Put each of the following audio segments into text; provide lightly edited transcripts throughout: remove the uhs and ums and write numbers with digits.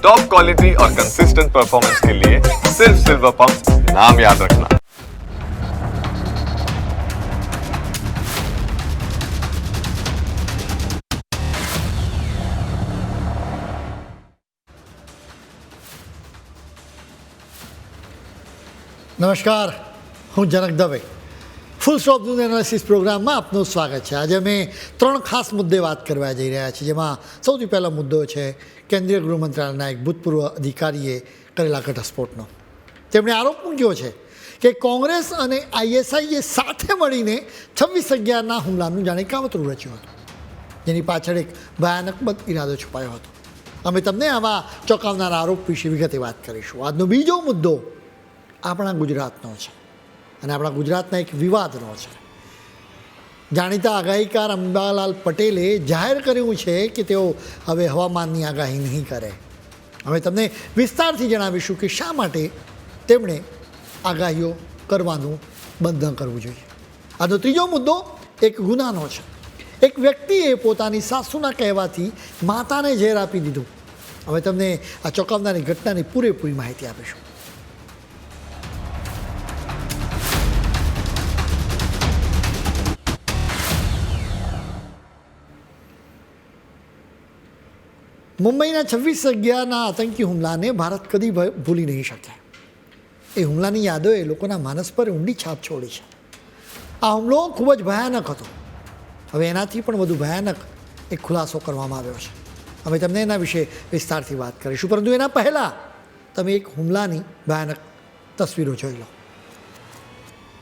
Top quality और consistent performance के लिए सिर्फ सिल्वर पंप नाम याद रखना। નમસ્કાર, હું Janak Dave. Full stop news analysis પ્રોગ્રામમાં આપનું સ્વાગત છે. આજે અમે 3 ખાસ મુદ્દે વાત કરવા જઈ રહ્યા છીએ, જેમાં સૌથી પહેલો મુદ્દો છે કેન્દ્રીય ગૃહ મંત્રાલયના એક ભૂતપૂર્વ અધિકારીએ કરેલા ઘટસ્ફોટનો. તેમણે આરોપ મૂક્યો છે કે કોંગ્રેસ અને આઈએસઆઈએ સાથે મળીને 26/11ના હુમલાનું જાણે કાવતરું રચ્યું હતું, જેની પાછળ એક ભયાનક બદ ઇરાદો છુપાયો હતો. અમે તમને આવા ચોંકાવનારા આરોપ વિશે વિગતે વાત કરીશું. આજનો બીજો મુદ્દો આપણા ગુજરાતનો છે અને આપણા ગુજરાતના એક વિવાદનો છે. જાણીતા આગાહીકાર અંબાલાલ પટેલે જાહેર કર્યું છે કે તેઓ હવે હવામાનની આગાહી નહીં કરે. હવે તમને વિસ્તારથી જણાવીશું કે શા માટે તેમણે આગાહીઓ કરવાનું બંધ ન કરવું જોઈએ. આજનો ત્રીજો મુદ્દો એક ગુનાનો છે. એક વ્યક્તિએ પોતાની સાસુના કહેવાથી માતાને ઝેર આપી દીધું. હવે તમને આ ચોંકાવનારી ઘટનાની પૂરેપૂરી માહિતી આપીશું. મુંબઈના 26/11ના આતંકી હુમલાને ભારત કદી ભૂલી નહીં શકે. એ હુમલાની યાદોએ લોકોના માનસ પર ઊંડી છાપ છોડી છે. આ હુમલો ખૂબ જ ભયાનક હતો. હવે એનાથી પણ વધુ ભયાનક એક ખુલાસો કરવામાં આવ્યો છે. અમે તમને એના વિશે વિસ્તારથી વાત કરીશું, પરંતુ એના પહેલાં તમે એક હુમલાની ભયાનક તસવીરો જોઈ લો.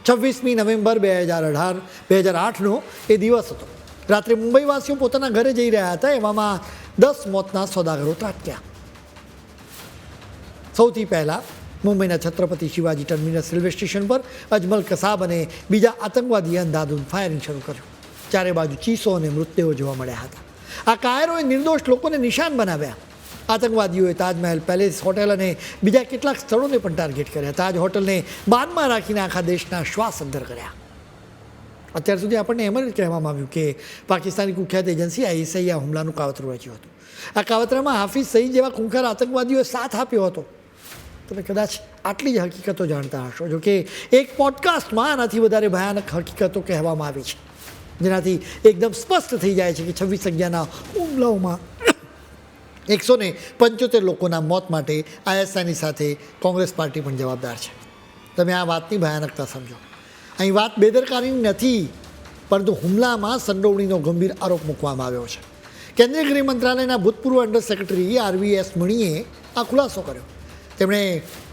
26મી નવેમ્બર 2008નો એ દિવસ હતો. રાત્રે મુંબઈવાસીઓ પોતાના ઘરે જઈ રહ્યા હતા, એવામાં 10 મોતના સોદાગરો ત્રાટક્યા. સૌથી પહેલાં મુંબઈના Chhatrapati Shivaji terminus railway station પર અજમલ કસાબ અને બીજા આતંકવાદીએ અંધાધૂંધ ફાયરિંગ શરૂ કર્યું. ચારે બાજુ ચીસો અને મૃતદેહો જોવા મળ્યા હતા. આ કાયરોએ નિર્દોષ લોકોને નિશાન બનાવ્યા. આતંકવાદીઓએ તાજમહેલ પેલેસ હોટેલ અને બીજા કેટલાક સ્થળોને પણ ટાર્ગેટ કર્યા. તાજ હોટલને બાનમાં રાખીને આખા દેશના શ્વાસ અંદર કર્યા. અત્યાર સુધી આપણને એમ જ કહેવામાં આવ્યું કે પાકિસ્તાની કુખ્યાત એજન્સી આઈએસઆઈએ આ હુમલાનું કાવતરું રચ્યું હતું. આ કાવતરામાં હાફિઝ સઈદ જેવા ખૂંખાર આતંકવાદીઓએ સાથ આપ્યો હતો. તમે કદાચ આટલી જ હકીકતો જાણતા હશો, જો કે એક પોડકાસ્ટમાં આનાથી વધારે ભયાનક હકીકતો કહેવામાં આવી છે, જેનાથી એકદમ સ્પષ્ટ થઈ જાય છે કે 26/11ના હુમલાઓમાં 175 લોકોના મોત માટે આઈએસઆઈની સાથે કોંગ્રેસ પાર્ટી પણ જવાબદાર છે. તમે આ વાતની ભયાનકતા સમજો. અહીં વાત બેદરકારીની નથી, પરંતુ હુમલામાં સંડોવણીનો ગંભીર આરોપ મૂકવામાં આવ્યો છે. કેન્દ્રીય ગૃહ મંત્રાલયના ભૂતપૂર્વ અંડર સેક્રેટરી RVS મણીએ આ ખુલાસો કર્યો. તેમણે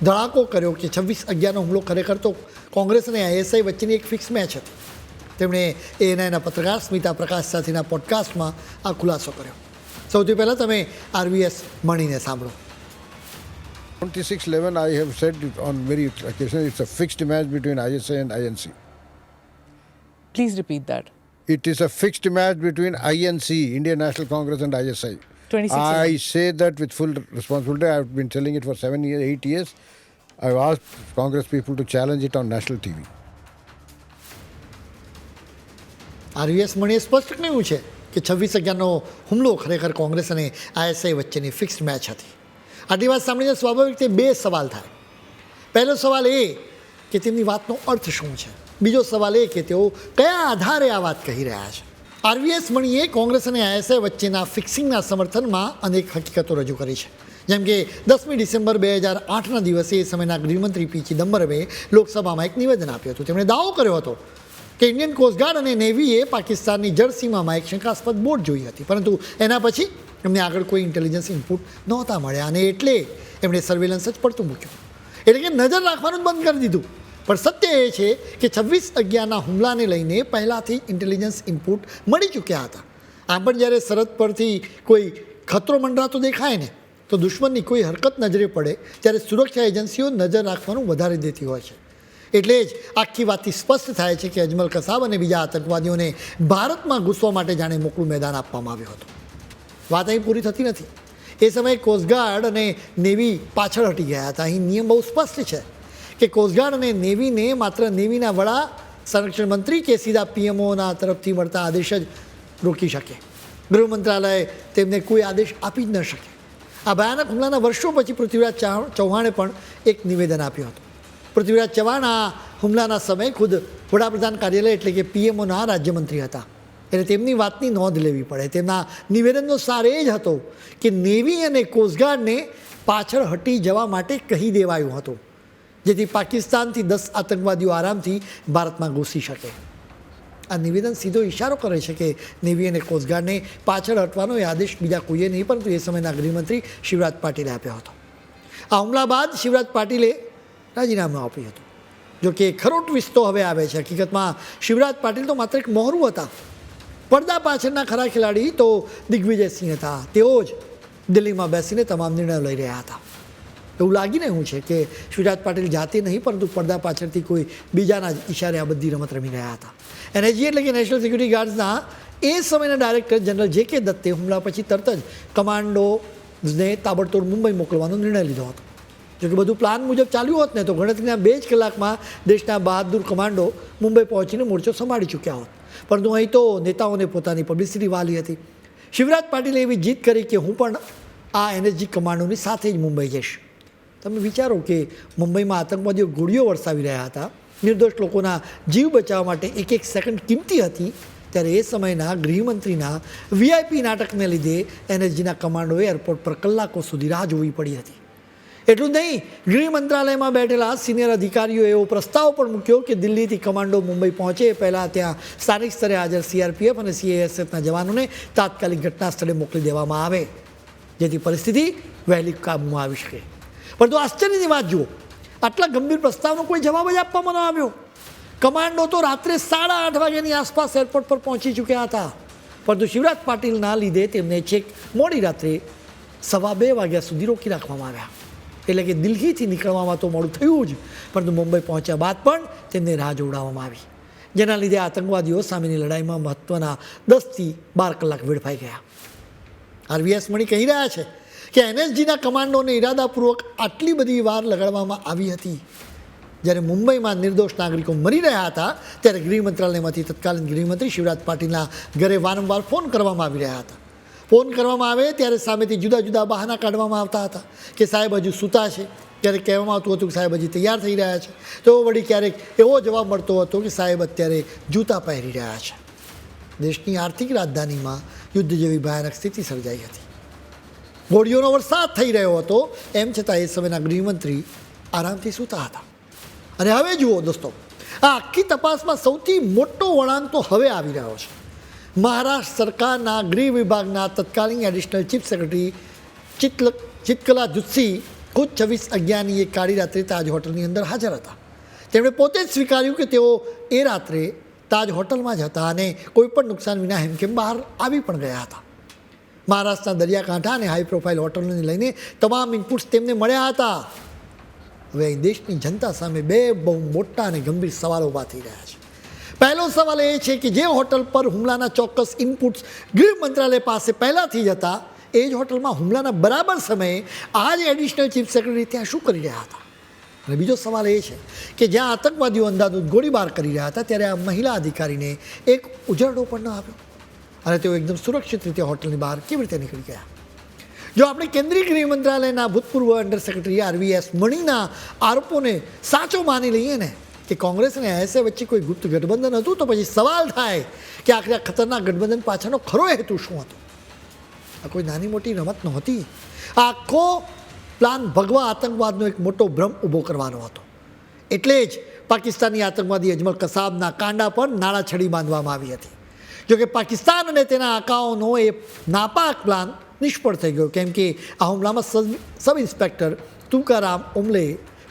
ધડાકો કર્યો કે 26/11નો હુમલો ખરેખર તો કોંગ્રેસ અને આઈએસઆઈ વચ્ચેની એક ફિક્સ મેચ હતી. તેમણે એએનઆઈના પત્રકાર સ્મિતા પ્રકાશ સાથેના પોડકાસ્ટમાં આ ખુલાસો કર્યો. સૌથી પહેલાં તમે RVS મણીને સાંભળો. 26/11, I have said it on very occasions, it's a fixed match between ISI and INC. Please repeat that. It is a fixed match between INC, Indian National Congress, and ISI. 26. I say that with full responsibility. I've been telling it for 7 years, 8 years. I've asked Congress people to challenge it on national TV. RVS મણીએ સ્પષ્ટ કહ્યું છે કે 26/11નો હુમલો ખરેખર કોંગ્રેસ અને ISI વચ્ચેની fixed match હતી. આટલી વાત સાંભળીને સ્વાભાવિક રીતે 2 સવાલ થાય. પહેલો સવાલ એ કે તેમની વાતનો અર્થ શું છે. બીજો સવાલ એ કે તેઓ કયા આધારે આ વાત કહી રહ્યા છે. RVS મણીએ કોંગ્રેસ અને આઈએસઆઈ વચ્ચેના ફિક્સિંગના સમર્થનમાં અનેક હકીકતો રજૂ કરી છે. જેમ કે 10મી ડિસેમ્બર 2008ના દિવસે એ સમયના ગૃહમંત્રી P. ચિદમ્બરમે લોકસભામાં એક નિવેદન આપ્યું હતું. તેમણે દાવો કર્યો હતો કે ઇન્ડિયન કોસ્ટગાર્ડ અને નેવીએ પાકિસ્તાનની જળસીમામાં એક શંકાસ્પદ બોટ જોઈ હતી, પરંતુ એના પછી એમને આગળ કોઈ ઇન્ટેલિજન્સ ઇનપુટ નહોતા મળ્યા અને એટલે એમણે સર્વેલન્સ જ પડતું મૂક્યું. એટલે કે નજર રાખવાનું જ બંધ કરી દીધું. પણ સત્ય એ છે કે 26/11ના હુમલાને લઈને પહેલાંથી ઇન્ટેલિજન્સ ઇનપુટ મળી ચૂક્યા હતા. આમ પણ જ્યારે સરહદ પરથી કોઈ ખતરો મંડરાતો દેખાય ને, તો દુશ્મનની કોઈ હરકત નજરે પડે ત્યારે સુરક્ષા એજન્સીઓ નજર રાખવાનું વધારી દેતી હોય છે. એટલે જ આખી વાતથી સ્પષ્ટ થાય છે કે અજમલ કસાબ અને બીજા આતંકવાદીઓને ભારતમાં ઘૂસવા માટે જાણે મોકળું મેદાન આપવામાં આવ્યું હતું. વાત અહીં પૂરી થતી નથી. એ સમયે કોસ્ટગાર્ડ અને નેવી પાછળ હટી ગયા હતા. અહીં નિયમ બહુ સ્પષ્ટ છે કે કોસ્ટગાર્ડ અને નેવીને માત્ર નેવીના વડા, સંરક્ષણ મંત્રી કે સીધા PMOના તરફથી મળતા આદેશ જ રોકી શકે. ગૃહ મંત્રાલય તેમને કોઈ આદેશ આપી જ ન શકે. આ ભયાનક હુમલાના વર્ષો પછી પૃથ્વીરાજ ચૌહાણે પણ એક નિવેદન આપ્યું હતું. પૃથ્વીરાજ ચૌહાણ આ હુમલાના સમયે ખુદ વડાપ્રધાન કાર્યાલય એટલે કે પીએમઓના રાજ્યમંત્રી હતા, એટલે તેમની વાતની નોંધ લેવી પડે. તેમના નિવેદનનો સાર એ જ હતો કે નેવી અને કોસ્ટગાર્ડને પાછળ હટી જવા માટે કહી દેવાયું હતું, જેથી પાકિસ્તાનથી 10 આતંકવાદીઓ આરામથી ભારતમાં ઘૂસી શકે. આ નિવેદન સીધો ઇશારો કરે છે કે નેવી અને કોસ્ટગાર્ડને પાછળ હટવાનો એ આદેશ બીજા કોઈએ નહીં પરંતુ એ સમયના ગૃહમંત્રી શિવરાજ પાટીલે આપ્યો હતો. આ હુમલા બાદ શિવરાજ પાટીલે રાજીનામું આપ્યું હતું. જો કે ખરો ટ્વિસ્ટ તો હવે આવે છે. હકીકતમાં શિવરાજ પાટીલ તો માત્ર એક મોહરું હતા. પડદા પાછળના ખરા ખેલાડી તો દિગ્વિજયસિંહ હતા. તેઓ જ દિલ્હીમાં બેસીને તમામ નિર્ણયો લઈ રહ્યા હતા. એવું લાગીને શું છે કે શિવરાજ પાટીલ જાતે નહીં પરંતુ પડદા પાછળથી કોઈ બીજાના જ ઇશારે આ બધી રમત રમી રહ્યા હતા. એનએસજી એટલે કે નેશનલ સિક્યુરિટી ગાર્ડ્સના એ સમયના ડાયરેક્ટર જનરલ જે.કે. દત્તે હુમલા પછી તરત જ કમાન્ડોને તાબડતોડ મુંબઈ મોકલવાનો નિર્ણય લીધો હતો. જોકે બધું પ્લાન મુજબ ચાલ્યું હોત ને તો ગણતરીના 2 જ કલાકમાં દેશના બહાદુર કમાન્ડો મુંબઈ પહોંચીને મોરચો સંભાળી ચૂક્યા હોત. પરંતુ અહીં તો નેતાઓને પોતાની પબ્લિસિટી વાલી હતી. શિવરાજ પાટીલે એવી જીત કરી કે હું પણ આ એનએસજી કમાન્ડોની સાથે જ મુંબઈ જઈશ. તમે વિચારો કે મુંબઈમાં આતંકવાદીઓ ગોળીઓ વરસાવી રહ્યા હતા, નિર્દોષ લોકોના જીવ બચાવવા માટે એક એક સેકન્ડ કિંમતી હતી, ત્યારે એ સમયના ગૃહમંત્રીના વીઆઈપી નાટકને લીધે એનએસજીના કમાન્ડોએ એરપોર્ટ પર કલાકો સુધી રાહ જોવી પડી હતી. એટલું જ નહીં, ગૃહ મંત્રાલયમાં બેઠેલા સિનિયર અધિકારીઓએ એવો પ્રસ્તાવ પણ મૂક્યો કે દિલ્હીથી કમાન્ડો મુંબઈ પહોંચે એ પહેલાં ત્યાં સ્થાનિક સ્તરે હાજર સીઆરપીએફ અને સીએએસએફના જવાનોને તાત્કાલિક ઘટના સ્થળે મોકલી દેવામાં આવે, જેથી પરિસ્થિતિ વહેલી કાબૂમાં આવી શકે. પરંતુ આશ્ચર્યની વાત જુઓ, આટલા ગંભીર પ્રસ્તાવનો કોઈ જવાબ જ આપવામાં ન આવ્યો. કમાન્ડો તો રાત્રે 8:30 વાગ્યાની આસપાસ એરપોર્ટ પર પહોંચી ચૂક્યા હતા, પરંતુ શિવરાજ પાટીલના લીધે તેમને છેક મોડી રાત્રે 2:15 વાગ્યા સુધી રોકી રાખવામાં આવ્યા. એટલે કે દિલ્હીથી નીકળવામાં તો મોડું થયું જ, પરંતુ મુંબઈ પહોંચ્યા બાદ પણ તેમને રાહ જોવડાવવામાં આવી, જેના લીધે આતંકવાદીઓ સામેની લડાઈમાં મહત્ત્વના 10થી 12 કલાક વેડફાઈ ગયા. આરવીએસ મણી કહી રહ્યા છે કે એનએસજીના કમાન્ડોને ઇરાદાપૂર્વક આટલી બધી વાર લગાડવામાં આવી હતી. જ્યારે મુંબઈમાં નિર્દોષ નાગરિકો મરી રહ્યા હતા ત્યારે ગૃહ મંત્રાલયમાંથી તત્કાલીન ગૃહમંત્રી શિવરાજ પાટીલના ઘરે વારંવાર ફોન કરવામાં આવી રહ્યા હતા. ફોન કરવામાં આવે ત્યારે સામેથી જુદા જુદા બહાના કાઢવામાં આવતા હતા કે સાહેબ હજુ સૂતા છે, ક્યારેક કહેવામાં આવતું હતું કે સાહેબ હજી તૈયાર થઈ રહ્યા છે, તો વળી ક્યારેક એવો જવાબ મળતો હતો કે સાહેબ અત્યારે જૂતા પહેરી રહ્યા છે. દેશની આર્થિક રાજધાનીમાં યુદ્ધ જેવી ભયાનક સ્થિતિ સર્જાઈ હતી. ગોળીઓનો વરસાદ થઈ રહ્યો હતો, એમ છતાં એ સમયના ગૃહમંત્રી આરામથી સૂતા હતા. અને હવે જુઓ દોસ્તો, આ આખી તપાસમાં સૌથી મોટો વળાંક તો હવે આવી રહ્યો છે. મહારાષ્ટ્ર સરકારના ગૃહ વિભાગના તત્કાલીન એડિશનલ ચીફ સેક્રેટરી ચિત્કલા જુત્સી ખુદ 26/11ની એક કાળી રાત્રે તાજ હોટલની અંદર હાજર હતા. તેમણે પોતે જ સ્વીકાર્યું કે તેઓ એ રાત્રે તાજ હોટલમાં જ હતા અને કોઈપણ નુકસાન વિના હેમખેમ બહાર આવી પણ ગયા હતા. મહારાષ્ટ્રના દરિયાકાંઠા અને હાઈ પ્રોફાઇલ હોટલોને લઈને તમામ ઇનપુટ્સ તેમને મળ્યા હતા. હવે દેશની જનતા સામે 2 બહુ મોટા અને ગંભીર સવાલો ઊભા થઈ રહ્યા છે. પહેલો સવાલ એ છે કે જે હોટલ પર હુમલાના ચોક્કસ ઇનપુટ્સ ગૃહ મંત્રાલય પાસે પહેલાંથી જ હતા, એ જ હોટલમાં હુમલાના બરાબર સમયે આ જ એડિશનલ ચીફ સેક્રેટરી ત્યાં શું કરી રહ્યા હતા? અને બીજો સવાલ એ છે કે જ્યાં આતંકવાદીઓ અંધાધૂંધ ગોળીબાર કરી રહ્યા હતા ત્યારે આ મહિલા અધિકારીને એક ઉજરડો પણ ન આપ્યો અને તેઓ એકદમ સુરક્ષિત રીતે હોટલની બહાર કેવી રીતે નીકળી ગયા? જો આપણે કેન્દ્રીય ગૃહ મંત્રાલયના ભૂતપૂર્વ અંડર સેક્રેટરી આરવીએસ મણીના આરોપોને સાચો માની લઈએ ને કે કોંગ્રેસ અને આઈએસઆઈ વચ્ચે કોઈ ગુપ્ત ગઠબંધન હતું, તો પછી સવાલ થાય કે આખરે આ ખતરનાક ગઠબંધન પાછળનો ખરો હેતુ શું હતો? આ કોઈ નાની મોટી રમત નહોતી. આખો પ્લાન ભગવા આતંકવાદનો એક મોટો ભ્રમ ઊભો કરવાનો હતો. એટલે જ પાકિસ્તાની આતંકવાદી અજમલ કસાબના કાંડા પર નાળાછડી બાંધવામાં આવી હતી. જોકે પાકિસ્તાન અને તેના આકાઓનો એ નાપાક પ્લાન નિષ્ફળ થઈ ગયો, કેમ કે આ હુમલામાં સબ ઇન્સ્પેક્ટર તુકારામ ઉમલે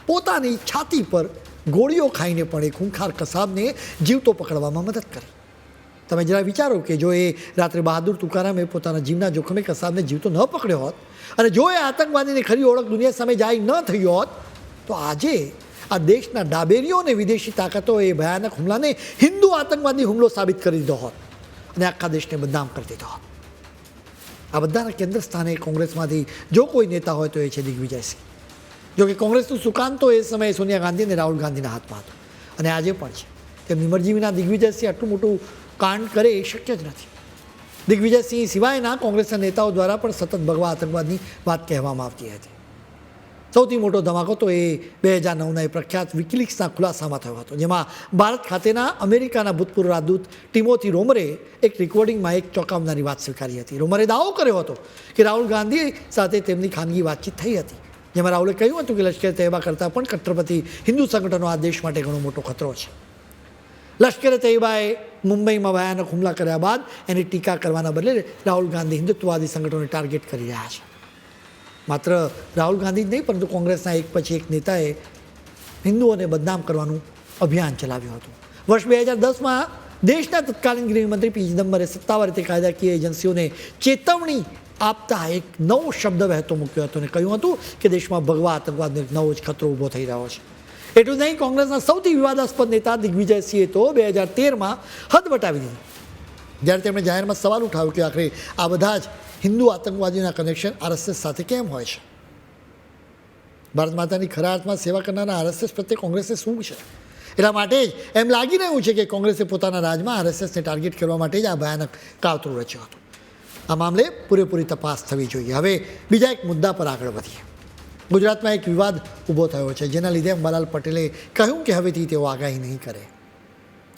પોતાની છાતી પર ગોળીઓ ખાઈને પણ એક ખૂંખાર કસાબને જીવતો પકડવામાં મદદ કરી. તમે જરા વિચારો કે જો એ રાત્રે બહાદુર તુકારામે પોતાના જીવના જોખમે કસાબને જીવતો ન પકડ્યો હોત અને જો એ આતંકવાદીની ખરી ઓળખ દુનિયા સામે જાહેર ન થઈ હોત, તો આજે આ દેશના ડાબેરીઓ અને વિદેશી તાકાતો એ ભયાનક હુમલાને હિન્દુ આતંકવાદી હુમલો સાબિત કરી દીધો હોત અને આખા દેશને બદનામ કરી દીધો હોત. આ બધાના કેન્દ્ર સ્થાને કોંગ્રેસમાંથી જો કોઈ નેતા હોય તો એ છે દિગ્વિજયસિંહ. જોકે કોંગ્રેસનું સુકાન તો એ સમયે સોનિયા ગાંધી અને રાહુલ ગાંધીના હાથમાં હતું અને આજે પણ છે. તેમની મરજી વિના દિગ્વિજયસિંહ આટલું મોટું કાંડ કરે એ શક્ય જ નથી. દિગ્વિજયસિંહ સિવાયના કોંગ્રેસના નેતાઓ દ્વારા પણ સતત ભગવા આતંકવાદની વાત કહેવામાં આવતી હતી. સૌથી મોટો ધમાકો તો એ 2009ના પ્રખ્યાત વિકિલીક્સના ખુલાસામાં થયો હતો, જેમાં ભારત ખાતેના અમેરિકાના ભૂતપૂર્વ રાજદૂત ટિમોથી રોમરે એક રેકોર્ડિંગમાં એક ચોંકાવનારી વાત સ્વીકારી હતી. રોમરે દાવો કર્યો હતો કે રાહુલ ગાંધી સાથે તેમની ખાનગી વાતચીત થઈ હતી, જેમાં રાહુલે કહ્યું હતું કે લશ્કર તૈયબા કરતાં પણ કટ્ટરપંથી હિન્દુ સંગઠનો આ દેશ માટે ઘણો મોટો ખતરો છે. લશ્કરે તૈયબાએ મુંબઈમાં ભયાનક હુમલા કર્યા બાદ એની ટીકા કરવાના બદલે રાહુલ ગાંધી હિન્દુત્વવાદી સંગઠનોને ટાર્ગેટ કરી રહ્યા છે. માત્ર રાહુલ ગાંધી જ નહીં, પરંતુ કોંગ્રેસના એક પછી એક નેતાએ હિન્દુઓને બદનામ કરવાનું અભિયાન ચલાવ્યું હતું. વર્ષ 2010માં દેશના તત્કાલીન ગૃહમંત્રી પી ચિદમ્બરે સત્તાવાર રીતે કાયદાકીય એજન્સીઓને ચેતવણી આપતા એક નવો શબ્દ વહેતો મૂક્યો હતો અને કહ્યું હતું કે દેશમાં ભગવા આતંકવાદનો એક નવો જ ખતરો ઊભો થઈ રહ્યો છે. એટલું નહીં, કોંગ્રેસના સૌથી વિવાદાસ્પદ નેતા દિગ્વિજયસિંહે તો 2013માં હદ વટાવી દીધી, જ્યારે તેમણે જાહેરમાં સવાલ ઉઠાવ્યો કે આખરે આ બધા જ હિન્દુ આતંકવાદીઓના કનેક્શન આરએસએસ સાથે કેમ હોય છે. ભારત માતાની ખરા અર્થમાં સેવા કરનારા આરએસએસ પ્રત્યે કોંગ્રેસને શું છે? એટલા માટે જ એમ લાગી રહ્યું છે કે કોંગ્રેસે પોતાના રાજમાં આરએસએસને ટાર્ગેટ કરવા માટે જ આ ભયાનક કાવતરું રચ્યું હતું. આ મામલે પૂરેપૂરી તપાસ થવી જોઈએ. હવે બીજા એક મુદ્દા પર આગળ વધીએ. ગુજરાતમાં એક વિવાદ ઊભો થયો છે, જેના લીધે અંબાલાલ પટેલે કહ્યું કે હવેથી તેઓ આગાહી નહીં કરે.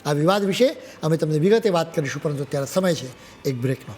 આ વિવાદ વિશે અમે તમને વિગતે વાત કરીશું, પરંતુ અત્યારે સમય છે એક બ્રેકનો.